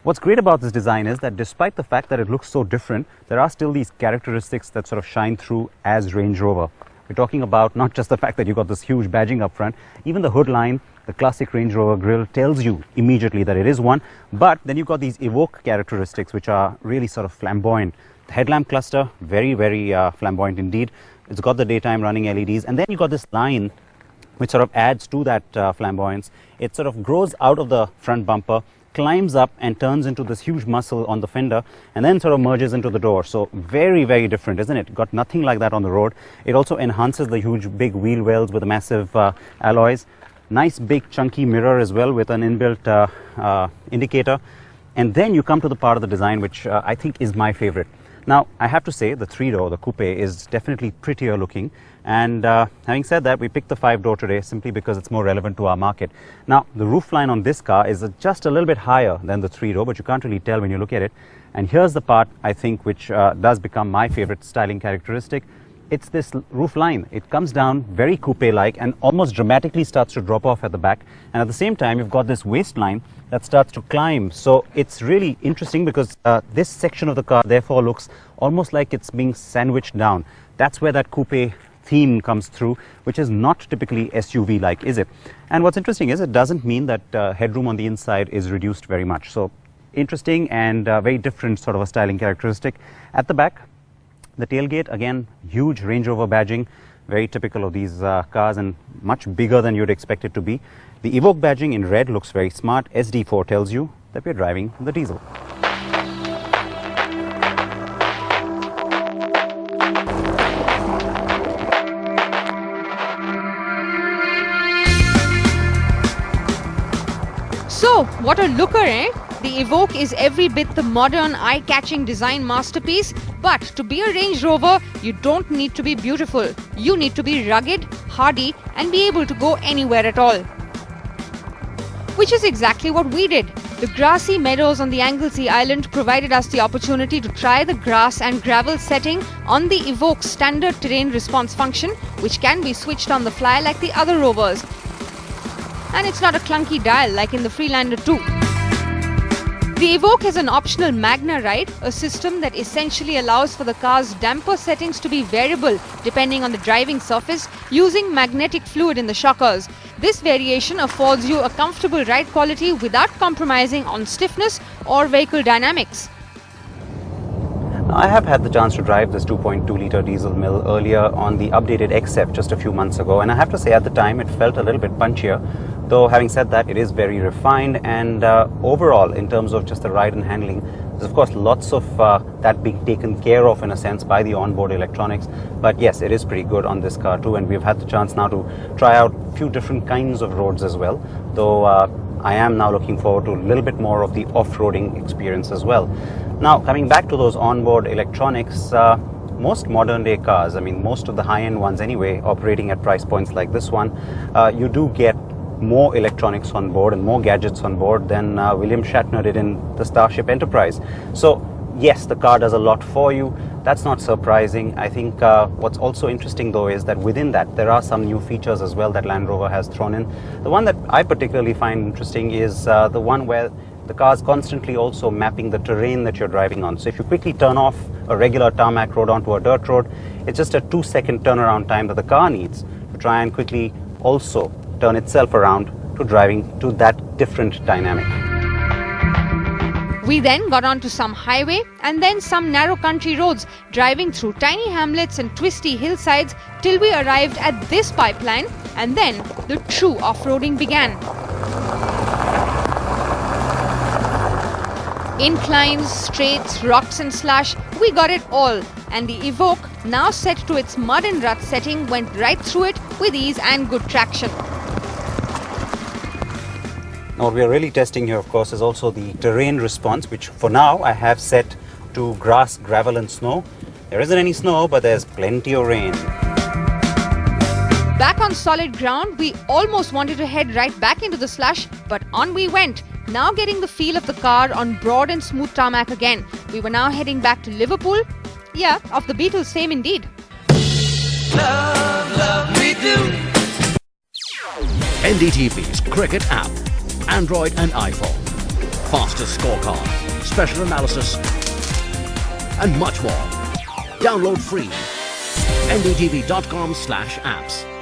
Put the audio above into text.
What's great about this design is that despite the fact that it looks so different, there are still these characteristics that sort of shine through as Range Rover. We're talking about not just the fact that you've got this huge badging up front, even the hood line, the classic Range Rover grille tells you immediately that it is one, but then you've got these Evoque characteristics which are really sort of flamboyant. The headlamp cluster, very, very flamboyant indeed. It's got the daytime running LEDs, and then you've got this line which sort of adds to that flamboyance. It sort of grows out of the front bumper, climbs up and turns into this huge muscle on the fender, and then sort of merges into the door. So very, very different, isn't it? Got nothing like that on the road. It also enhances the huge big wheel wells with the massive alloys. Nice big chunky mirror as well with an inbuilt indicator. And then you come to the part of the design which I think is my favorite. Now, I have to say the 3-door, the coupe, is definitely prettier looking. And having said that, we picked the 5-door today simply because it's more relevant to our market. Now, the roofline on this car is just a little bit higher than the 3-door, but you can't really tell when you look at it. And here's the part, I think, which does become my favorite styling characteristic. It's this roof line. It comes down very coupe-like and almost dramatically starts to drop off at the back. And at the same time, you've got this waistline that starts to climb. So it's really interesting because this section of the car therefore looks almost like it's being sandwiched down. That's where that coupe theme comes through, which is not typically SUV-like, is it? And what's interesting is it doesn't mean that headroom on the inside is reduced very much. So interesting and very different sort of a styling characteristic. At the back, the tailgate, again, huge Range Rover badging, very typical of these cars and much bigger than you'd expect it to be. The Evoque badging in red looks very smart. SD4 tells you that we're driving the diesel. So, what a looker, eh? The Evoque is every bit the modern, eye-catching design masterpiece. But to be a Range Rover, you don't need to be beautiful. You need to be rugged, hardy, and be able to go anywhere at all. Which is exactly what we did. The grassy meadows on the Anglesey Island provided us the opportunity to try the grass and gravel setting on the Evoque's standard terrain response function, which can be switched on the fly like the other Rovers. And it's not a clunky dial like in the Freelander 2. The Evoque has an optional Magna ride, a system that essentially allows for the car's damper settings to be variable depending on the driving surface using magnetic fluid in the shockers. This variation affords you a comfortable ride quality without compromising on stiffness or vehicle dynamics. I have had the chance to drive this 2.2-litre diesel mill earlier on the updated XF just a few months ago, and I have to say at the time it felt a little bit punchier. Though having said that, it is very refined, and overall in terms of just the ride and handling, there's of course lots of that being taken care of in a sense by the onboard electronics. But yes, it is pretty good on this car too, and we've had the chance now to try out a few different kinds of roads as well, though I am now looking forward to a little bit more of the off-roading experience as well. Now, coming back to those onboard electronics, most modern day cars, I mean most of the high-end ones anyway, operating at price points like this one, you do get more electronics on board and more gadgets on board than William Shatner did in the Starship Enterprise. So yes, the car does a lot for you. That's not surprising. I think what's also interesting though is that within that there are some new features as well that Land Rover has thrown in. The one that I particularly find interesting is the one where the car is constantly also mapping the terrain that you're driving on. So if you quickly turn off a regular tarmac road onto a dirt road, it's just a 2-second turnaround time that the car needs to try and quickly also turn itself around to driving to that different dynamic. We then got onto some highway and then some narrow country roads, driving through tiny hamlets and twisty hillsides till we arrived at this pipeline, and then the true off-roading began. Inclines, straights, rocks and slash, we got it all, and the Evoque, now set to its mud and rut setting, went right through it with ease and good traction. Now what we are really testing here, of course, is also the terrain response, which for now I have set to grass, gravel and snow. There isn't any snow, but there's plenty of rain. Back on solid ground, we almost wanted to head right back into the slush, but on we went, now getting the feel of the car on broad and smooth tarmac again. We were now heading back to Liverpool. Yeah, of the Beatles, same indeed. Love, love, we do. NDTV's cricket app, Android and iPhone. fastest scorecard, special analysis, and much more. Download free. ndtv.com/apps.